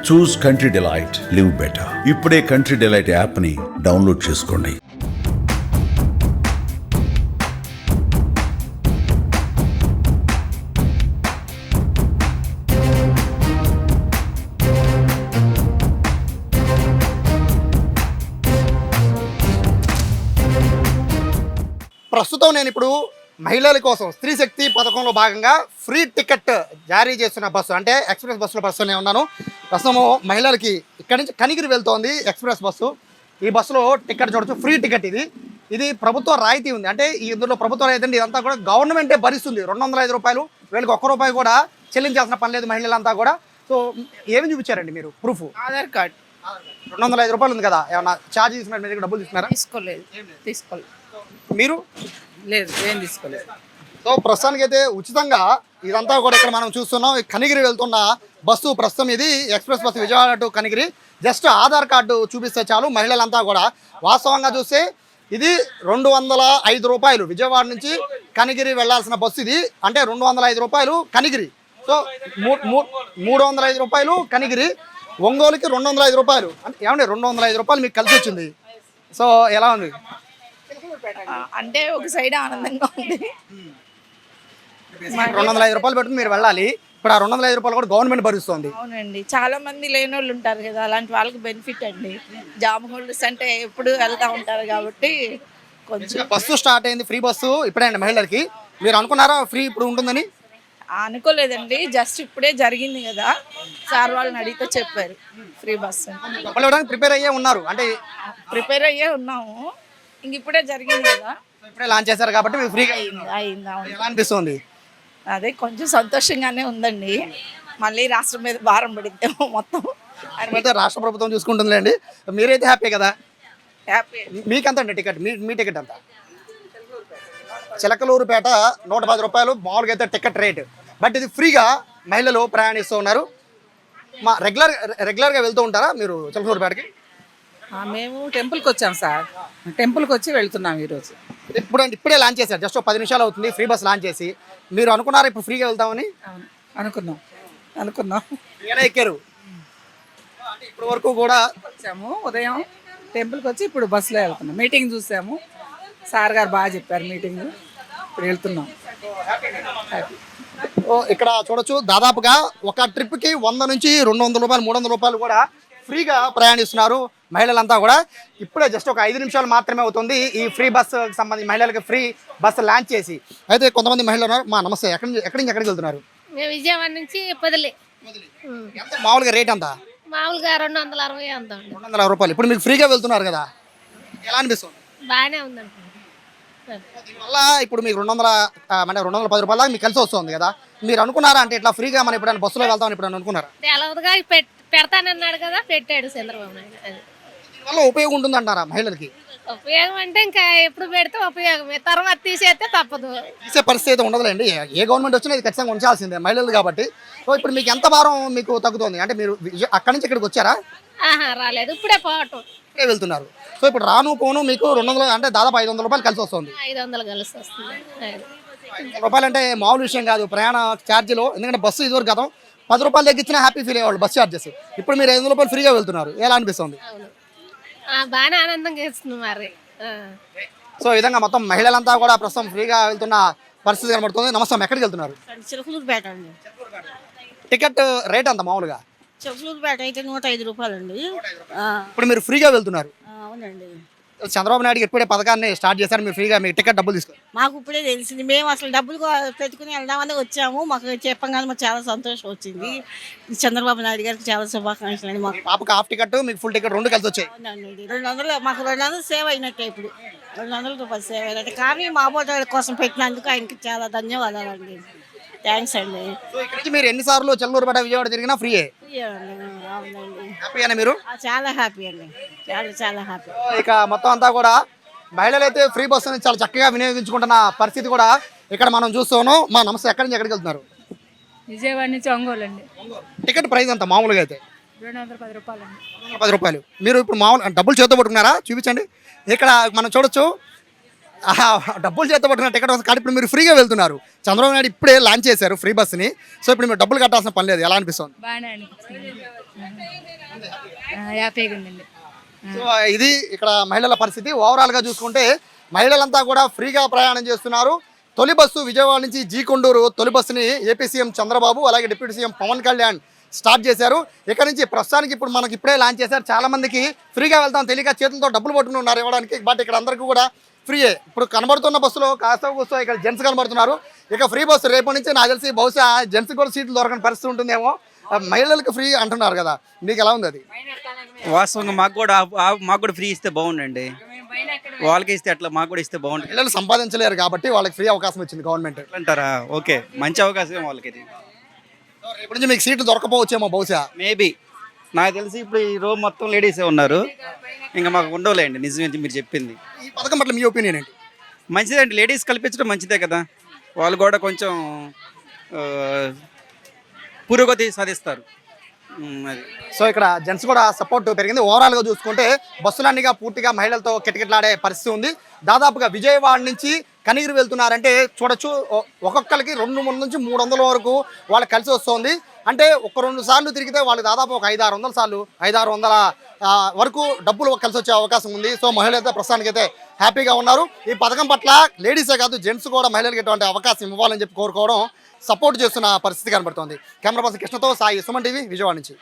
చూస్ country delight, live better. ఇప్పుడే country delight యాప్ని download చేసుకోండి. ప్రస్తుతం నేను ఇప్పుడు మహిళల కోసం స్త్రీ శక్తి పథకంలో భాగంగా ఫ్రీ టికెట్ జారీ చేస్తున్న బస్సు అంటే ఎక్స్ప్రెస్ బస్సులో బస్సునే ఉన్నాను. ప్రస్తుతము మహిళలకి ఇక్కడి నుంచి కనిగిరి వెళ్తోంది ఎక్స్ప్రెస్ బస్సు. ఈ బస్సులో టికెట్ చూడొచ్చు, ఫ్రీ టికెట్ ఇది ప్రభుత్వ రాయితీ ఉంది. అంటే ఈ ఇందులో ప్రభుత్వ రాయితీ అంటే ఇదంతా కూడా గవర్నమెంటే భరిస్తుంది. 205 రూపాయలు, వీళ్ళకి ₹1 కూడా చెల్లించాల్సిన పని లేదు మహిళలంతా కూడా. సో ఏమి చూపించారండి మీరు ప్రూఫ్? ఆధార్ కార్డ్. 205 రూపాయలు ఉంది కదా, ఏమన్నా ఛార్జ్ తీసుకున్నారు? మీరు డబ్బులు తీసుకున్నారా? తీసుకోలేదు. మీరు? లేదు, ఏం తీసుకోలేదు. సో ప్రస్తుతానికి అయితే ఉచితంగా ఇదంతా కూడా ఇక్కడ మనం చూస్తున్నాం. కనిగిరి వెళ్తున్న బస్సు ప్రస్తుతం ఇది express bus Vijayawada to Kanigiri. Just Aadhaar card చూపిస్తే చాలు మహిళలంతా కూడా. వాస్తవంగా చూస్తే ఇది 205 రూపాయలు విజయవాడ నుంచి కనిగిరి వెళ్లాల్సిన బస్సు ఇది. అంటే 205 రూపాయలు కనిగిరి. సో 305 రూపాయలు కనిగిరి, ఒంగోలుకి 205 రూపాయలు. అంటే ఏమండి 205 రూపాయలు మీకు కలిసి వచ్చింది. సో ఎలా ఉంది? అంటే ఒక సైడ్ ఆనందంగా ఉంది. 205 రూపాయలు పెట్టుకుని మీరు వెళ్ళాలి. ఇప్పుడు ఆ 205 రూపాయలు కూడా గవర్నమెంట్ భరిస్తుంది. అవునండి, చాలా మంది లేని వాళ్ళు ఉంటారు కదా, అలాంటి వాళ్ళకి బెనిఫిట్ అండి. జాబ్ హోల్డర్స్ అంటే ఎప్పుడు వెళ్తూ ఉంటారు కాబట్టి కొంచెం. బస్సు స్టార్ట్ అయింది, ఫ్రీ బస్సు ఇప్పుడే అండి మహిళలకి. మీరు అనుకున్నారా ఫ్రీ ఇప్పుడు ఉంటుందని? అనుకోలేదండి, జస్ట్ ఇప్పుడే జరిగింది కదా, సార్ వాళ్ళని అడిగితే చెప్పారు ఫ్రీ బస్ అని. డబ్బులు ఇవ్వడానికి ప్రిపేర్ అయ్యే ఉన్నారు, అంటే ప్రిపేర్ అయ్యే ఉన్నాము. ఇంక ఇప్పుడే జరిగింది కదా, ఇప్పుడే లాంచ్ చేశారు కాబట్టి మీకు ఫ్రీగా అయింది. ఎలా అనిపిస్తుంది? అదే కొంచెం సంతోషంగానే ఉందండి. మళ్ళీ రాష్ట్రం మీద భారం పడిద్దాము మొత్తం. అయితే రాష్ట్ర ప్రభుత్వం చూసుకుంటుందిలేండి. మీరైతే హ్యాపీ కదా? హ్యాపీ. మీకెంత అండి టికెట్? మీ టికెట్ ఎంత? చిలకలూరుపేట 110 రూపాయలు మామూలుగా అయితే టికెట్ రేట్. బట్ ఇది ఫ్రీగా మహిళలు ప్రయాణిస్తూ ఉన్నారు. మా రెగ్యులర్గా వెళ్తూ ఉంటారా మీరు చిలకలూరుపేటకి? మేము టెంపుల్కి వచ్చాం సార్, టెంపుల్కి వచ్చి వెళ్తున్నాం ఈరోజు. ఇప్పుడే లాంచ్ చేశారు, జస్ట్ 10 నిమిషాలు అవుతుంది ఫ్రీ బస్ లాంచ్ చేసి. మీరు అనుకున్నారా ఇప్పుడు ఫ్రీగా వెళ్తామని? అనుకున్నాం. ఏనా ఎక్కారు? అంటే ఇప్పటి వరకు కూడా వచ్చాము, ఉదయం టెంపుల్కి వచ్చి ఇప్పుడు బస్సులో వెళ్తున్నాం. మీటింగ్ చూసాము, సార్ గారు బాగా చెప్పారు మీటింగ్, ఇప్పుడు వెళ్తున్నాం. ఇక్కడ చూడొచ్చు, దాదాపుగా ఒక ట్రిప్కి 100 నుంచి 200 రూపాయలు 300 రూపాయలు కూడా ఫ్రీగా ప్రయాణిస్తున్నారు మహిళలంతా కూడా. ఇప్పుడే జస్ట్ ఒక 5 నిమిషాలు మాత్రమే అవుతుంది ఈ ఫ్రీ బస్ సంబంధించి మహిళలకు ఫ్రీ బస్సు లాంచ్ చేసి. అయితే కొంతమంది మహిళలు ఉన్నారు. మా నమస్తే, ఎక్కడి నుంచి ఎక్కడికి వెళ్తున్నారు? మేము విజయవాడ నుంచి పొదిలి. మామూలుగా రేట్ ఎంత? మామూలుగా 260 అంత. 260 రూపాయలు. ఇప్పుడు మీకు ఫ్రీగా వెళ్తున్నారు కదా, ఎలా అనిపిస్తుంది? బాగానే ఉందండి. దీనివల్ల ఇప్పుడు మీకు 210 రూపాయల దాకా మీకు కలిసి వస్తుంది కదా. మీరు అనుకున్నారా అంటే ఇట్లా ఫ్రీగా మనం ఎప్పుడైనా బస్సులో వెళ్తామని ఎప్పుడైనా అనుకున్నారా? తెలవదుగా పెడతానన్నాడు కదా, పెట్టాడు చంద్రబాబు నాయుడు. దీనివల్ల ఉపయోగం ఉంటుందంటారా మహిళలకి? ఉపయోగం అంటే ఇంకా ఎప్పుడు పెడితే ఉపయోగమే, తర్వాత తీసేస్తే తప్పదు. తీసే పరిస్థితి అయితే ఉండదులేండి. ఏ గవర్నమెంట్ వచ్చినా ఇది ఖచ్చితంగా ఉంచాల్సిందే మహిళలు కాబట్టి. సో ఇప్పుడు మీకు ఎంత భారం మీకు తగ్గుతుంది? అంటే మీరు అక్కడి నుంచి ఇక్కడికి వచ్చారా? రాలేదు, ఇప్పుడే పోవటం. ఇప్పుడే వెళ్తున్నారు. సో ఇప్పుడు రాను పోను మీకు 200 అంటే దాదాపు 500 రూపాయలు కలిసి వస్తుంది. 500 కలిసి వస్తుంది. 500 రూపాయలు అంటే మామూలు విషయం కాదు ప్రయాణ ఛార్జీలో. ఎందుకంటే బస్సు ఇదివరకు గతం 10 రూపాయలు తగ్గించినా హ్యాపీ ఫీల్ అయ్యేవాళ్ళు బస్ ఛార్జెస్. ఇప్పుడు మీరు 500 రూపాయలు ఫ్రీగా వెళ్తున్నారు, ఎలా అనిపిస్తుంది? బాగానే ఆనందంగా ఇస్తుంది మరి. సో ఈ విధంగా మొత్తం మహిళలంతా కూడా ప్రస్తుతం ఫ్రీగా వెళ్తున్న పరిస్థితి కనబడుతుంది. నమస్తే, ఎక్కడికి వెళ్తున్నారు? చిలకలూరుపేట అండి. టికెట్ రేట్ అంత మామూలుగా? చిలకలూరుపేట అయితే 105 రూపాయలు అండి. ఇప్పుడు మీరు ఫ్రీగా వెళ్తున్నారు. అవునండి. చంద్రబాబు నాయుడు ఇప్పుడే పథకాన్ని స్టార్ట్ చేశారు, మీరు ఫ్రీగా మీ టికెట్ డబ్బులు తీసుకోండి. మాకు ఇప్పుడే తెలిసింది, మేము అసలు డబ్బులు పెట్టుకుని వెళ్దామని వచ్చాము. మాకు చెప్పంగానే మాకు చాలా సంతోషం వచ్చింది. చంద్రబాబు నాయుడు గారికి చాలా శుభాకాంక్షలు అండి. మాకు పాపకు హాఫ్ టికెట్, మీకు ఫుల్ టికెట్ 2 కలిసి వచ్చాయి. 200 మాకు 200 సేవ్ అయినట్టే. ఇప్పుడు 200 రూపాయలు సేవ్ అయినట్టే. కానీ మా బోట కోసం పెట్టినందుకు ఆయనకి చాలా ధన్యవాదాలండి. థ్యాంక్స్ అండి. సో ఇక్కడ నుంచి మీరు ఎన్నిసార్లు చెల్లూరుపేట విజయవాడ తిరిగినా ఫ్రీయే? అవునండి. హ్యాపీయేనా మీరు? చాలా హ్యాపీ అండి, చాలా హ్యాపీ. ఇక మొత్తం అంతా కూడా మహిళలు అయితే ఫ్రీ బస్సుని చాలా చక్కగా వినియోగించుకుంటున్న పరిస్థితి కూడా ఇక్కడ మనం చూస్తున్నాం. మా నమస్తే, ఎక్కడి నుంచి ఎక్కడికి వెళ్తున్నారు? విజయవాడ నుంచి ఒంగోలు అండి. టికెట్ ప్రైస్ అంత మామూలుగా అయితే 210 రూపాయలు అండి. 210 రూపాయలు. మీరు ఇప్పుడు మామూలు డబ్బులు చేతితో పట్టుకున్నారా? చూపించండి. ఇక్కడ మనం చూడొచ్చు డబ్బులు చేత పట్టుకున్న టికెట్ వస్తుంది కానీ ఇప్పుడు మీరు ఫ్రీగా వెళ్తున్నారు. చంద్రబాబు నాయుడు ఇప్పుడే లాంచ్ చేశారు ఫ్రీ బస్సుని. సో ఇప్పుడు మీరు డబ్బులు కట్టాల్సిన పని లేదు. ఎలా అనిపిస్తుంది? బాగానే అనిపిస్తుంది. హ్యాపీగా ఉందండి. సో ఇది ఇక్కడ మహిళల పరిస్థితి. ఓవరాల్గా చూసుకుంటే మహిళలంతా కూడా ఫ్రీగా ప్రయాణం చేస్తున్నారు. తొలి బస్సు విజయవాడ నుంచి జీకొండూరు తొలి బస్సుని ఏపీ సీఎం చంద్రబాబు అలాగే deputy CM Pawan Kalyan start చేశారు. ఇక్కడ నుంచి ప్రస్తుతానికి ఇప్పుడు మనకి ఇప్పుడే లాంచ్ చేశారు. చాలా మందికి ఫ్రీగా వెళ్తాం తెలియక చేతులతో డబ్బులు పట్టుకుని ఉన్నారు ఇవ్వడానికి. బట్ ఇక్కడ అందరికీ కూడా ఫ్రీయే. ఇప్పుడు కనబడుతున్న బస్సులో కాస్త కూస్తో ఇక్కడ జెంట్స్ కనబడుతున్నారు. ఇక ఫ్రీ బస్సు రేపటి నుంచి నాకు తెలిసి బహుశా జెంట్స్ కూడా సీట్లు దొరకని పరిస్థితి ఉంటుందేమో. మహిళలకు ఫ్రీ అంటున్నారు కదా, మీకు ఎలా ఉంది అది? వాస్తవంగా మాకు కూడా ఫ్రీ ఇస్తే బాగుండండి. వాళ్ళకి ఇస్తే అట్లా మాకు కూడా ఇస్తే బాగుంటుంది. మహిళలు సంపాదించలేరు కాబట్టి వాళ్ళకి ఫ్రీ అవకాశం ఇచ్చింది గవర్నమెంట్. అంటారా? ఓకే, మంచి అవకాశం వాళ్ళకి ఇది. రేపటి నుంచి మీకు సీట్లు దొరకపోవచ్చేమో బహుశా. మేబీ నాకు తెలిసి ఇప్పుడు ఈ రోజు మొత్తం లేడీసే ఉన్నారు, ఇంకా మాకు ఉండవులేండి. నిజమే మీరు చెప్పింది. ఈ పథకం పట్ల మీ ఒపీనియన్ ఏంటి? మంచిదండి, లేడీస్ కల్పించడం మంచిదే కదా. వాళ్ళు కూడా కొంచెం పురోగతి సాధిస్తారు. అది సో ఇక్కడ జెంట్స్ కూడా సపోర్ట్ పెరిగింది. ఓవరాల్గా చూసుకుంటే బస్సులన్నీగా పూర్తిగా మహిళలతో కిటకిటలాడే పరిస్థితి ఉంది. దాదాపుగా విజయవాడ నుంచి కనిగిరి వెళ్తున్నారంటే చూడొచ్చు, ఒక్కొక్కరికి 200 నుంచి 300 వరకు వాళ్ళకి కలిసి వస్తుంది. అంటే ఒక 2 సార్లు తిరిగితే వాళ్ళకి దాదాపు ఒక 500-600 సార్లు 500-600 వరకు డబ్బులు కలిసి వచ్చే అవకాశం ఉంది. సో మహిళలు అయితే ప్రస్తుతానికైతే హ్యాపీగా ఉన్నారు. ఈ పథకం పట్ల లేడీసే కాదు జెంట్స్ కూడా మహిళలకు ఎటువంటి అవకాశం ఇవ్వాలని చెప్పి కోరుకోవడం, సపోర్ట్ చేస్తున్న పరిస్థితి కనబడుతోంది. కెమెరా పర్సన్ కృష్ణతో సాయి, సుమన్ టీవీ, విజయవాడ నుంచి.